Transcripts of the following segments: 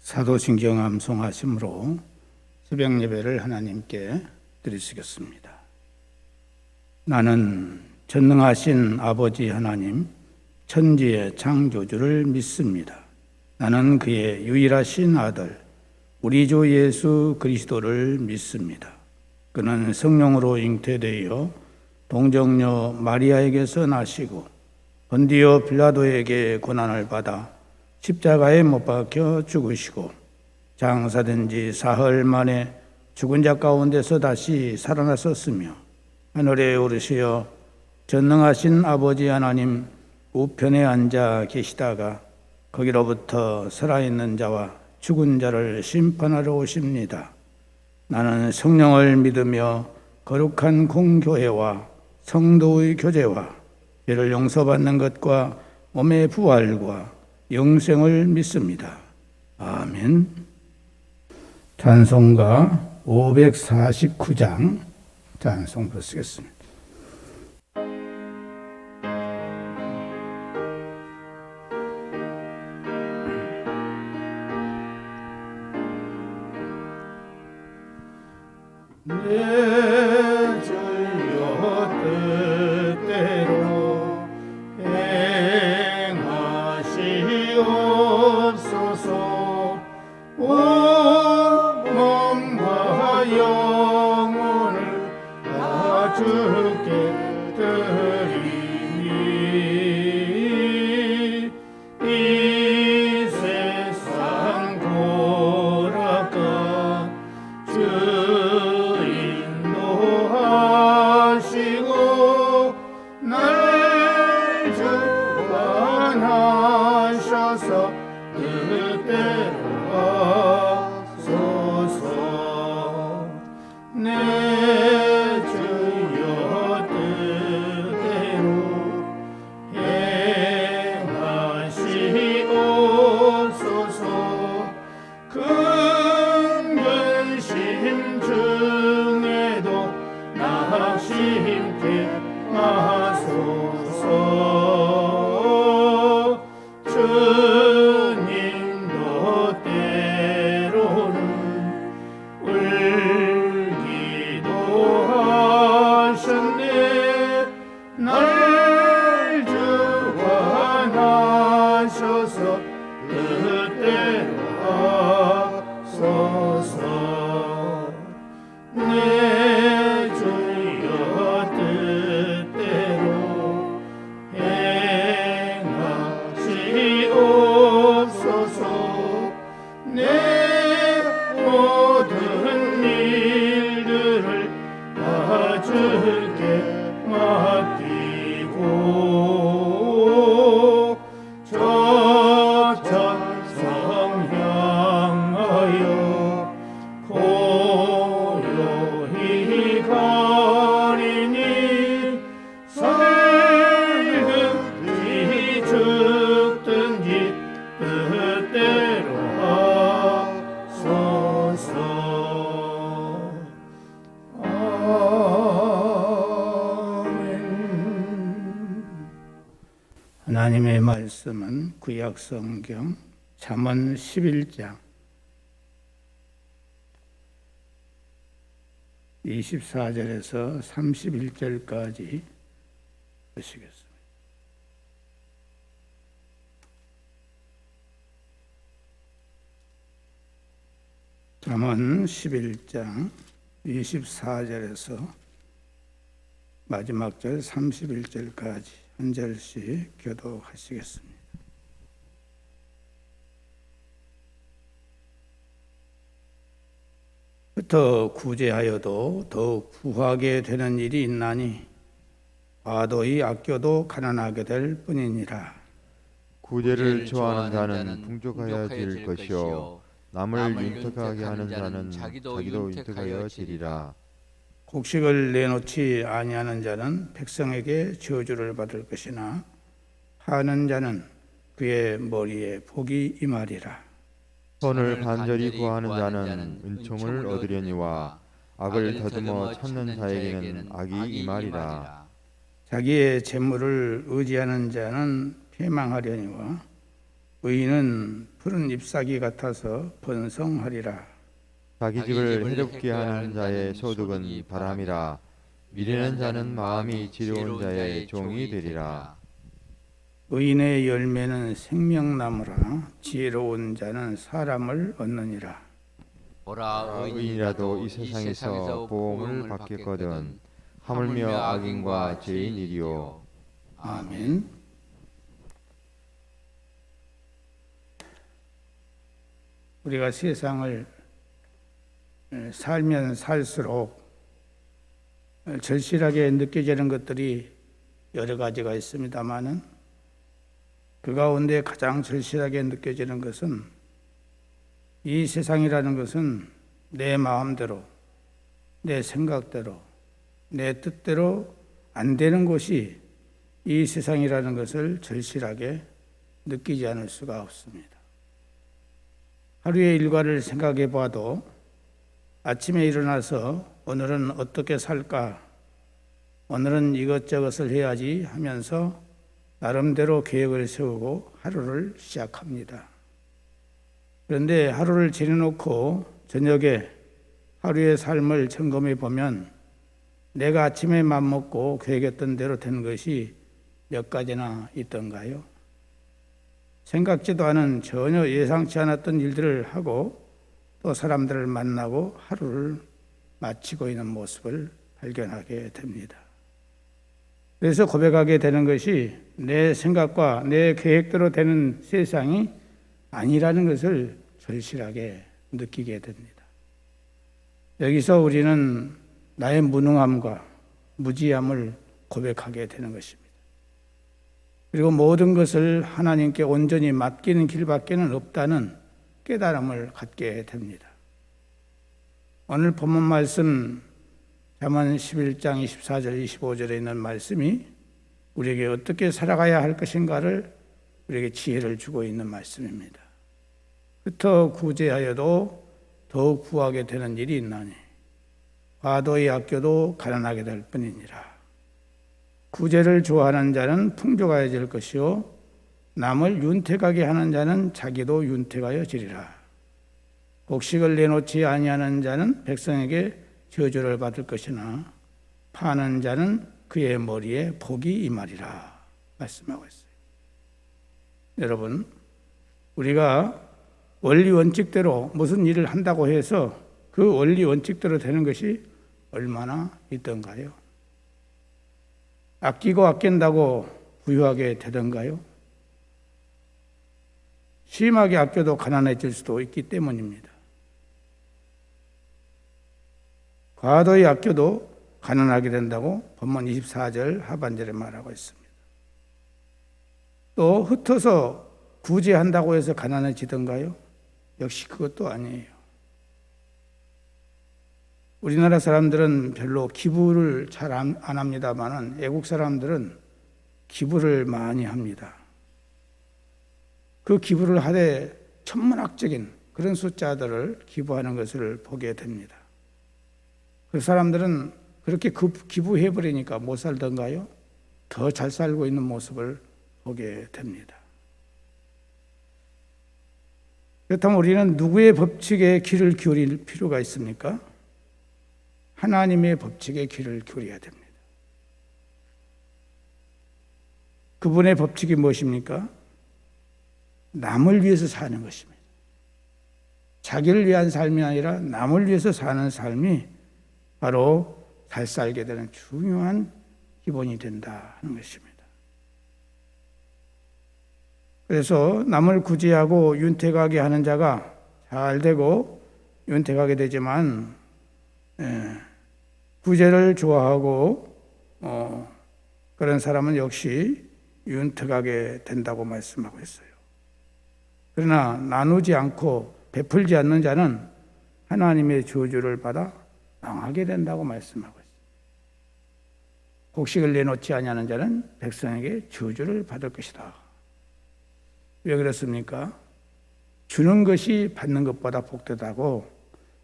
사도신경 암송하심으로 새벽 예배를 하나님께 드리시겠습니다. 나는 전능하신 아버지 하나님, 천지의 창조주를 믿습니다. 나는 그의 유일하신 아들, 우리 주 예수 그리스도를 믿습니다. 그는 성령으로 잉태되어 동정녀 마리아에게서 나시고 본디오 빌라도에게 고난을 받아 십자가에 못 박혀 죽으시고 장사된 지 사흘 만에 죽은 자 가운데서 다시 살아나셨으며 하늘에 오르시어 전능하신 아버지 하나님 우편에 앉아 계시다가 거기로부터 살아있는 자와 죽은 자를 심판하러 오십니다. 나는 성령을 믿으며 거룩한 공교회와 성도의 교제와 죄를 용서받는 것과 몸의 부활과 영생을 믿습니다. 아멘. 찬송가 549장 찬송 부르시겠습니다. 내 주여 뜻대로 행하시옵소서. 온 몸과 영혼을 다 주께 드리니 이 세상 고락가 인도하시고 날 주관하셔서 뜻대로 하소서. 내 주여 뜻대로 행하시옵소서. 근근심 중에도 낙심케 하소서. 주님도 때로는 울기도 하셨네. 날 주관하셔서 뜻대로 하소서. 내 주여 뜻대로 행하시옵소서. 내 모든 일들을 다 주께 맡기고 저 천성 향하여 고요히 가리니 살든지 죽든지 뜻대로 하소서. 아멘. 하나님의 말씀은 구약 성경 잠언 11장 24절에서 31절까지 보시겠습니다. 잠언 11장 24절에서 마지막 절 31절까지 한 절씩 교독하시겠습니다. 부터 구제하여도 더욱 구하게 되는 일이 있나니 과도히 아껴도 가난하게 될 뿐이니라. 구제를 좋아하는 자는 풍족하여질 것이요 남을 윤택하게 하는 자는 자기도 윤택하여지리라. 곡식을 내놓지 아니하는 자는 백성에게 저주를 받을 것이나 하는 자는 그의 머리에 복이 임하리라. 선을 간절히 구하는 자는 은총을 얻으려니와 악을 더듬어 찾는 자에게는 악이 임하리라. 자기의 재물을 의지하는 자는 패망하려니와 의인은 푸른 잎사귀 같아서 번성하리라. 자기 집을 해롭게 하는 자의 소득은 바람이라. 미련한 자는 마음이 지혜로운 자의 종이 되리라. 의인의 열매는 생명나무라. 지혜로운 자는 사람을 얻느니라. 보라, 의인이라도 이 세상에서 보응을 받겠거든 하물며 악인과 죄인이리요. 아멘. 우리가 세상을 살면 살수록 절실하게 느껴지는 것들이 여러 가지가 있습니다마는 그 가운데 가장 절실하게 느껴지는 것은 이 세상이라는 것은 내 마음대로, 내 생각대로, 내 뜻대로 안 되는 곳이 이 세상이라는 것을 절실하게 느끼지 않을 수가 없습니다. 하루의 일과를 생각해 봐도 아침에 일어나서 오늘은 어떻게 살까? 오늘은 이것저것을 해야지 하면서 나름대로 계획을 세우고 하루를 시작합니다. 그런데 하루를 지내놓고 저녁에 하루의 삶을 점검해 보면 내가 아침에 맘먹고 계획했던 대로 된 것이 몇 가지나 있던가요? 생각지도 않은 전혀 예상치 않았던 일들을 하고 또 사람들을 만나고 하루를 마치고 있는 모습을 발견하게 됩니다. 그래서 고백하게 되는 것이 내 생각과 내 계획대로 되는 세상이 아니라는 것을 절실하게 느끼게 됩니다. 여기서 우리는 나의 무능함과 무지함을 고백하게 되는 것입니다. 그리고 모든 것을 하나님께 온전히 맡기는 길밖에는 없다는 깨달음을 갖게 됩니다. 오늘 본문 말씀 잠언 11장 24절 25절에 있는 말씀이 우리에게 어떻게 살아가야 할 것인가를 우리에게 지혜를 주고 있는 말씀입니다. 흩어 구제하여도 더욱 구하게 되는 일이 있나니 과도히 아껴도 가난하게 될 뿐이니라. 구제를 좋아하는 자는 풍족하여질 것이요 남을 윤택하게 하는 자는 자기도 윤택하여지리라. 곡식을 내놓지 아니하는 자는 백성에게 저주를 받을 것이나 파는 자는 그의 머리에 복이 임하리라 말씀하고 있어요. 여러분, 우리가 원리 원칙대로 무슨 일을 한다고 해서 그 원리 원칙대로 되는 것이 얼마나 있던가요? 아끼고 아낀다고 부유하게 되던가요? 심하게 아껴도 가난해질 수도 있기 때문입니다. 과도히 아껴도 가난하게 된다고 본문 24절 하반절에 말하고 있습니다. 또 흩어서 구제한다고 해서 가난해지던가요? 역시 그것도 아니에요. 우리나라 사람들은 별로 기부를 잘 안 합니다만 애국 사람들은 기부를 많이 합니다. 그 기부를 하되 천문학적인 그런 숫자들을 기부하는 것을 보게 됩니다. 그 사람들은 그렇게 기부해버리니까 못 살던가요? 더 잘 살고 있는 모습을 보게 됩니다. 그렇다면 우리는 누구의 법칙에 귀를 기울일 필요가 있습니까? 하나님의 법칙에 귀를 기울여야 됩니다. 그분의 법칙이 무엇입니까? 남을 위해서 사는 것입니다. 자기를 위한 삶이 아니라 남을 위해서 사는 삶이 바로 잘 살게 되는 중요한 기본이 된다 하는 것입니다. 그래서 남을 구제하고 윤택하게 하는 자가 잘 되고 윤택하게 되지만 구제를 좋아하고 그런 사람은 역시 윤택하게 된다고 말씀하고 있어요. 그러나 나누지 않고 베풀지 않는 자는 하나님의 저주를 받아 망하게 된다고 말씀하고 있어요. 곡식을 내놓지 아니하는 자는 백성에게 저주를 받을 것이다. 왜 그렇습니까? 주는 것이 받는 것보다 복되다고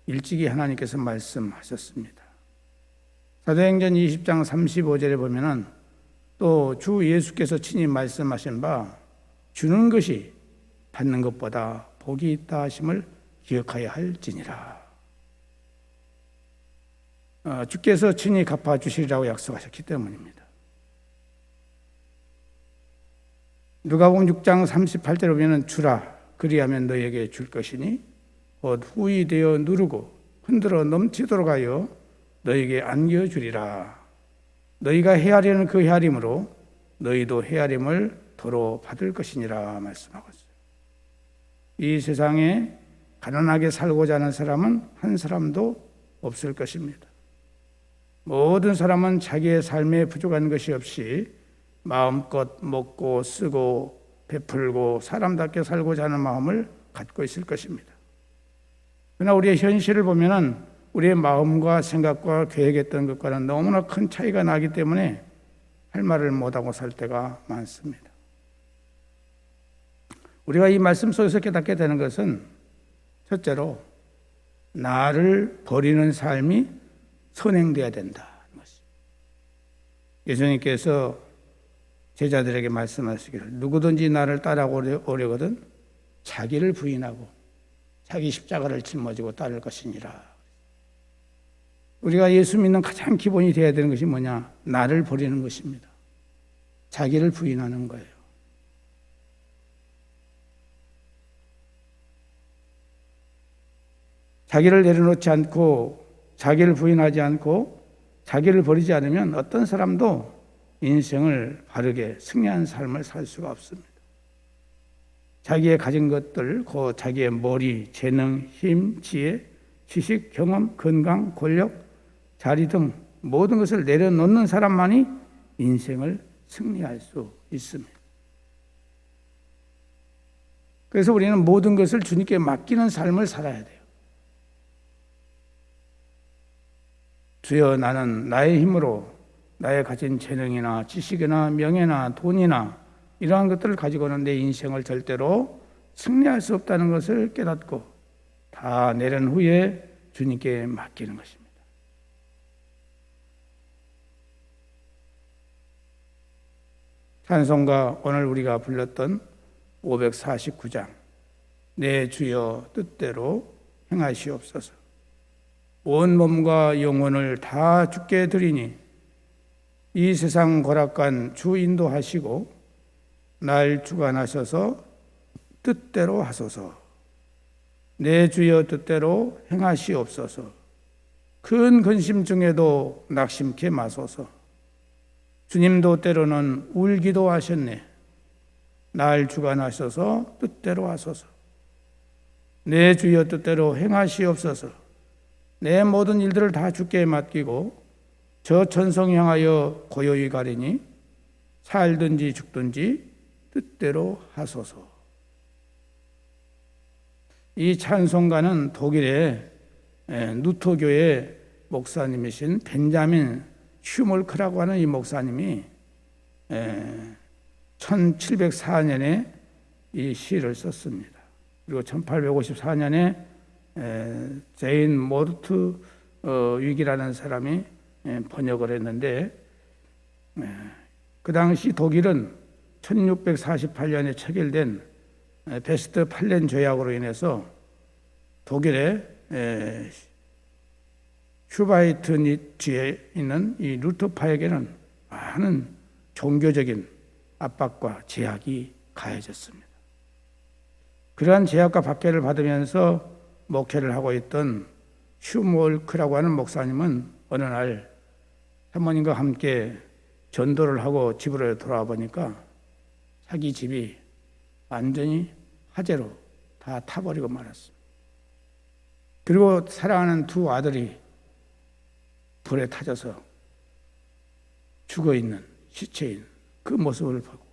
일찍이 하나님께서 말씀하셨습니다. 사도행전 20장 35절에 보면은 또 주 예수께서 친히 말씀하신 바 주는 것이 받는 것보다 복이 있다 하심을 기억하여야 할지니라. 주께서 친히 갚아주시리라고 약속하셨기 때문입니다. 누가복음 6장 38절에 보면 주라 그리하면 너에게 줄 것이니 곧 후히 되어 누르고 흔들어 넘치도록 하여 너에게 안겨주리라. 너희가 헤아리는 그 헤아림으로 너희도 헤아림을 도로 받을 것이니라 말씀하고 있어요. 이 세상에 가난하게 살고자 하는 사람은 한 사람도 없을 것입니다. 모든 사람은 자기의 삶에 부족한 것이 없이 마음껏 먹고 쓰고 베풀고 사람답게 살고자 하는 마음을 갖고 있을 것입니다. 그러나 우리의 현실을 보면은 우리의 마음과 생각과 계획했던 것과는 너무나 큰 차이가 나기 때문에 할 말을 못하고 살 때가 많습니다. 우리가 이 말씀 속에서 깨닫게 되는 것은 첫째로 나를 버리는 삶이 선행돼야 된다는 것입니다. 예수님께서 제자들에게 말씀하시기를 누구든지 나를 따라오려거든 자기를 부인하고 자기 십자가를 짊어지고 따를 것이니라. 우리가 예수 믿는 가장 기본이 되어야 되는 것이 뭐냐? 나를 버리는 것입니다. 자기를 부인하는 거예요. 자기를 내려놓지 않고 자기를 부인하지 않고 자기를 버리지 않으면 어떤 사람도 인생을 바르게 승리한 삶을 살 수가 없습니다. 자기의 가진 것들, 그 자기의 머리, 재능, 힘, 지혜, 지식, 경험, 건강, 권력, 자리 등 모든 것을 내려놓는 사람만이 인생을 승리할 수 있습니다. 그래서 우리는 모든 것을 주님께 맡기는 삶을 살아야 돼요. 주여 나는 나의 힘으로 나의 가진 재능이나 지식이나 명예나 돈이나 이러한 것들을 가지고는 내 인생을 절대로 승리할 수 없다는 것을 깨닫고 다 내린 후에 주님께 맡기는 것입니다. 찬송가 오늘 우리가 불렀던 549장 내 주여 뜻대로 행하시옵소서. 온 몸과 영혼을 다 주께 드리니 이 세상 고락간 주 인도하시고 날 주관하셔서 뜻대로 하소서. 내 주여 뜻대로 행하시옵소서. 큰 근심 중에도 낙심케 마소서. 주님도 때로는 울기도 하셨네. 날 주관하셔서 뜻대로 하소서. 내 주여 뜻대로 행하시옵소서. 내 모든 일들을 다 주께 맡기고 저 천성 향하여 고요히 가리니 살든지 죽든지 뜻대로 하소서. 이 찬송가는 독일의 누토교의 목사님이신 벤자민 슈몰크라고 하는 이 목사님이 1704년에 이 시를 썼습니다. 그리고 1854년에 제인 모르트 위기라는 사람이 번역을 했는데 그 당시 독일은 1648년에 체결된 베스트팔렌 조약으로 인해서 독일의 슈바이트니츠에 있는 이 루터파에게는 많은 종교적인 압박과 제약이 가해졌습니다. 그러한 제약과 박해를 받으면서 목회를 하고 있던 슈몰크라고 하는 목사님은 어느 날 사모님과 함께 전도를 하고 집으로 돌아와 보니까 자기 집이 완전히 화재로 다 타버리고 말았습니다. 그리고 사랑하는 두 아들이 불에 타져서 죽어있는 시체인 그 모습을 보고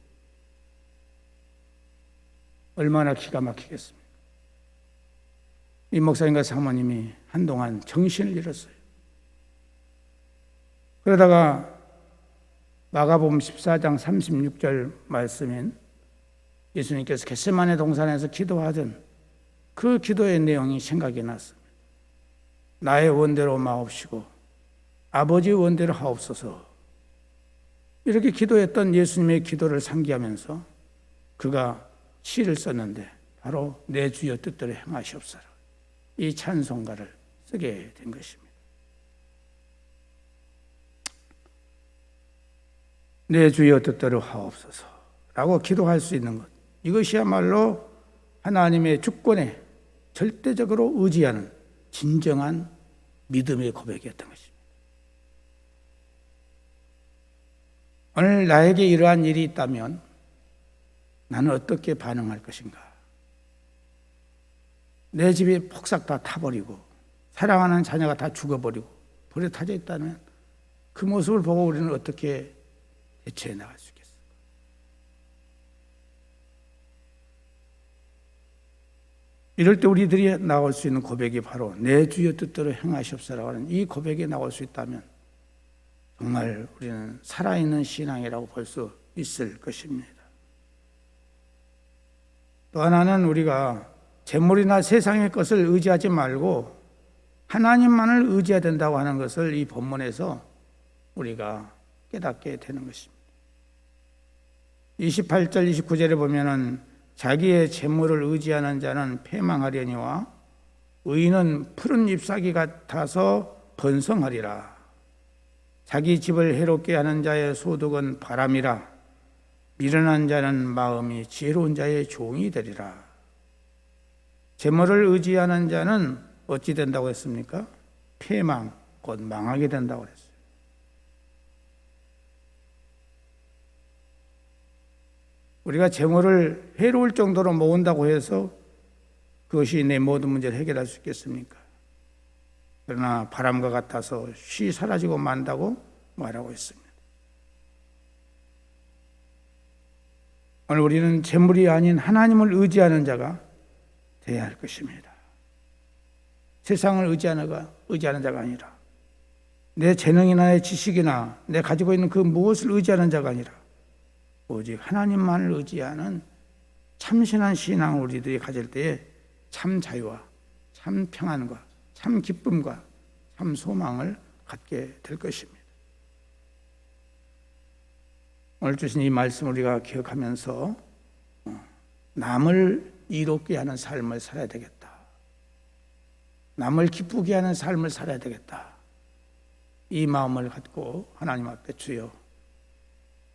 얼마나 기가 막히겠습니까? 이 목사님과 사모님이 한동안 정신을 잃었어요. 그러다가 마가복음 14장 36절 말씀인 예수님께서 겟세마네 동산에서 기도하던 그 기도의 내용이 생각이 났습니다. 나의 원대로 마옵시고 아버지의 원대로 하옵소서. 이렇게 기도했던 예수님의 기도를 상기하면서 그가 시를 썼는데 바로 내 주여 뜻대로 행하시옵소서. 이 찬송가를 쓰게 된 것입니다. 내 주여 뜻대로 하옵소서라고 기도할 수 있는 것, 이것이야말로 하나님의 주권에 절대적으로 의지하는 진정한 믿음의 고백이었던 것입니다. 오늘 나에게 이러한 일이 있다면 나는 어떻게 반응할 것인가? 내 집이 폭삭 다 타버리고 사랑하는 자녀가 다 죽어버리고 불에 타져 있다면 그 모습을 보고 우리는 어떻게 대처해 나갈 수 있겠습니까? 이럴 때 우리들이 나올 수 있는 고백이 바로 내 주여 뜻대로 행하시옵소서라고 하는 이 고백이 나올 수 있다면 정말 우리는 살아있는 신앙이라고 볼 수 있을 것입니다. 또 하나는 우리가 재물이나 세상의 것을 의지하지 말고 하나님만을 의지해야 된다고 하는 것을 이 본문에서 우리가 깨닫게 되는 것입니다. 28절 29절에 보면은 자기의 재물을 의지하는 자는 패망하려니와 의인은 푸른 잎사귀 같아서 번성하리라. 자기 집을 해롭게 하는 자의 소득은 바람이라. 미련한 자는 마음이 지혜로운 자의 종이 되리라. 재물을 의지하는 자는 어찌 된다고 했습니까? 패망, 곧 망하게 된다고 했어요. 우리가 재물을 해로울 정도로 모은다고 해서 그것이 내 모든 문제를 해결할 수 있겠습니까? 그러나 바람과 같아서 쉬 사라지고 만다고 말하고 있습니다. 오늘 우리는 재물이 아닌 하나님을 의지하는 자가 되어야 할 것입니다. 세상을 의지하는 자가 아니라 내 재능이나 내 지식이나 내 가지고 있는 그 무엇을 의지하는 자가 아니라 오직 하나님만을 의지하는 참신한 신앙을 우리들이 가질 때에 참 자유와 참 평안과 참 기쁨과 참 소망을 갖게 될 것입니다. 오늘 주신 이 말씀 우리가 기억하면서 남을 이롭게 하는 삶을 살아야 되겠다. 남을 기쁘게 하는 삶을 살아야 되겠다. 이 마음을 갖고 하나님 앞에 주여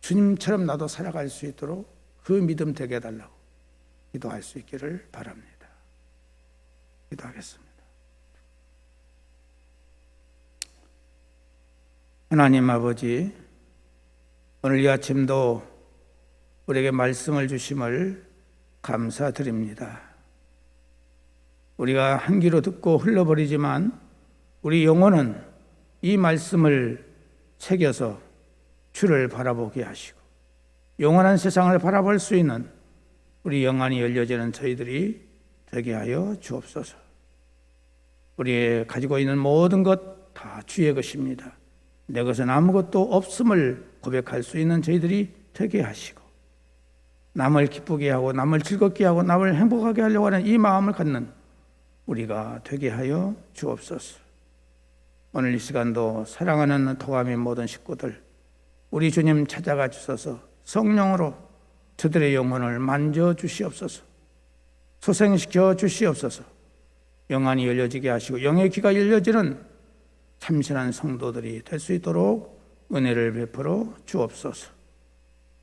주님처럼 나도 살아갈 수 있도록 그 믿음 되게 해달라고 기도할 수 있기를 바랍니다. 기도하겠습니다. 하나님 아버지, 오늘 이 아침도 우리에게 말씀을 주심을 감사드립니다. 우리가 한 귀로 듣고 흘러버리지만 우리 영혼은 이 말씀을 새겨서 주를 바라보게 하시고 영원한 세상을 바라볼 수 있는 우리 영안이 열려지는 저희들이 되게 하여 주옵소서. 우리의 가지고 있는 모든 것 다 주의 것입니다. 내 것은 아무것도 없음을 고백할 수 있는 저희들이 되게 하시고 남을 기쁘게 하고 남을 즐겁게 하고 남을 행복하게 하려고 하는 이 마음을 갖는 우리가 되게 하여 주옵소서. 오늘 이 시간도 사랑하는 도감의 모든 식구들 우리 주님 찾아가 주셔서 성령으로 저들의 영혼을 만져 주시옵소서. 소생시켜 주시옵소서. 영안이 열려지게 하시고 영의 귀가 열려지는 참신한 성도들이 될 수 있도록 은혜를 베풀어 주옵소서.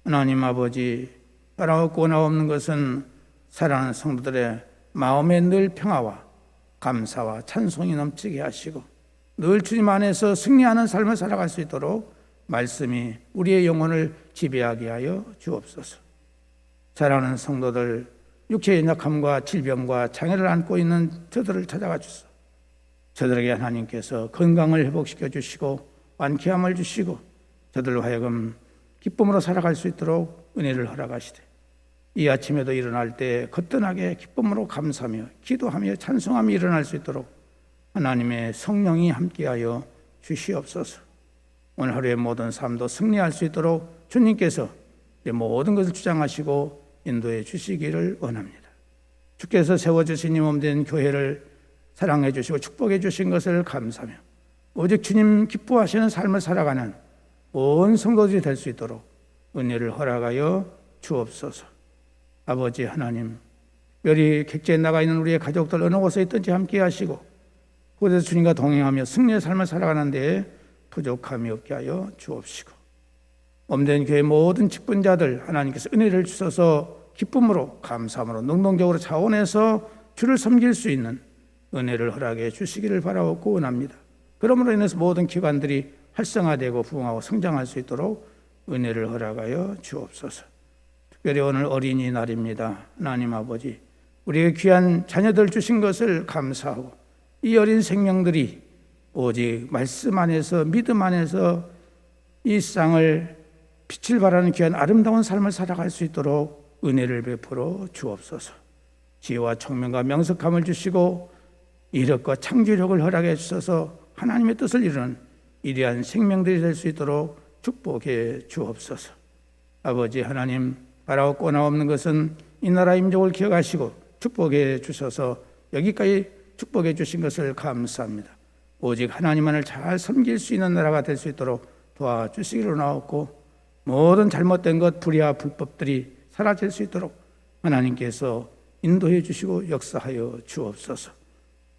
하나님 아버지, 따라오고 나없는 것은 사랑하는 성도들의 마음에 늘 평화와 감사와 찬송이 넘치게 하시고 늘 주님 안에서 승리하는 삶을 살아갈 수 있도록 말씀이 우리의 영혼을 지배하게 하여 주옵소서. 사랑하는 성도들, 육체의 연약함과 질병과 장애를 안고 있는 저들을 찾아가 주소서. 저들에게 하나님께서 건강을 회복시켜 주시고 완쾌함을 주시고 저들로 하여금 기쁨으로 살아갈 수 있도록 은혜를 허락하시되 이 아침에도 일어날 때 거뜬하게 기쁨으로 감사하며 기도하며 찬송하며 일어날 수 있도록 하나님의 성령이 함께하여 주시옵소서. 오늘 하루의 모든 삶도 승리할 수 있도록 주님께서 모든 것을 주장하시고 인도해 주시기를 원합니다. 주께서 세워주신 이 몸된 교회를 사랑해 주시고 축복해 주신 것을 감사하며 오직 주님 기뻐하시는 삶을 살아가는 온 성도들이 될 수 있도록 은혜를 허락하여 주옵소서. 아버지 하나님, 특별히 객지에 나가 있는 우리의 가족들 어느 곳에 있든지 함께 하시고 그곳에서 주님과 동행하며 승리의 삶을 살아가는 데에 부족함이 없게 하여 주옵시고 몸된 교회 모든 직분자들 하나님께서 은혜를 주셔서 기쁨으로 감사함으로 능동적으로 차원에서 주를 섬길 수 있는 은혜를 허락해 주시기를 바라고 원합니다. 그러므로 인해서 모든 기관들이 활성화되고 부흥하고 성장할 수 있도록 은혜를 허락하여 주옵소서. 특별히 오늘 어린이날입니다. 하나님 아버지, 우리에게 귀한 자녀들 주신 것을 감사하고 이 어린 생명들이 오직 말씀 안에서 믿음 안에서 이 세상을 빛을 발하는 귀한 아름다운 삶을 살아갈 수 있도록 은혜를 베풀어 주옵소서. 지혜와 총명과 명석함을 주시고 이력과 창조력을 허락해 주셔서 하나님의 뜻을 이루는 위대한 생명들이 될 수 있도록 축복해 주옵소서. 아버지 하나님, 바라고 꼬나없는 것은 이 나라 민족을 기억하시고 축복해 주셔서 여기까지 축복해 주신 것을 감사합니다. 오직 하나님만을 잘 섬길 수 있는 나라가 될 수 있도록 도와주시기로 나왔고 모든 잘못된 것, 불의와 불법들이 사라질 수 있도록 하나님께서 인도해 주시고 역사하여 주옵소서.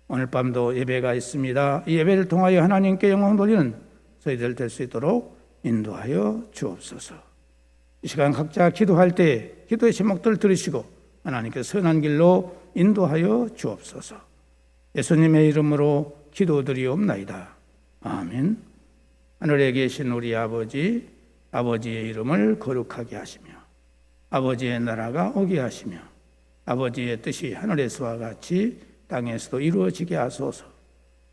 오늘 밤도 예배가 있습니다. 이 예배를 통하여 하나님께 영광 돌리는 저희들 될 수 있도록 인도하여 주옵소서. 이 시간 각자 기도할 때 기도의 제목들을 들으시고 하나님께 선한 길로 인도하여 주옵소서. 예수님의 이름으로 기도드리옵나이다. 아멘. 하늘에 계신 우리 아버지, 아버지의 이름을 거룩하게 하시며 아버지의 나라가 오게 하시며 아버지의 뜻이 하늘에서와 같이 땅에서도 이루어지게 하소서.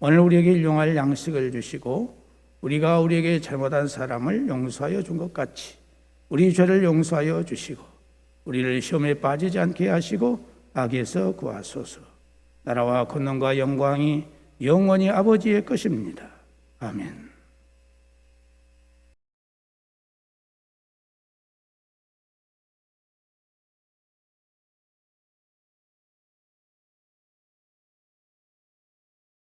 오늘 우리에게 일용할 양식을 주시고 우리가 우리에게 잘못한 사람을 용서하여 준 것 같이 우리 죄를 용서하여 주시고 우리를 시험에 빠지지 않게 하시고 악에서 구하소서. 나라와 권능과 영광이 영원히 아버지의 것입니다. 아멘.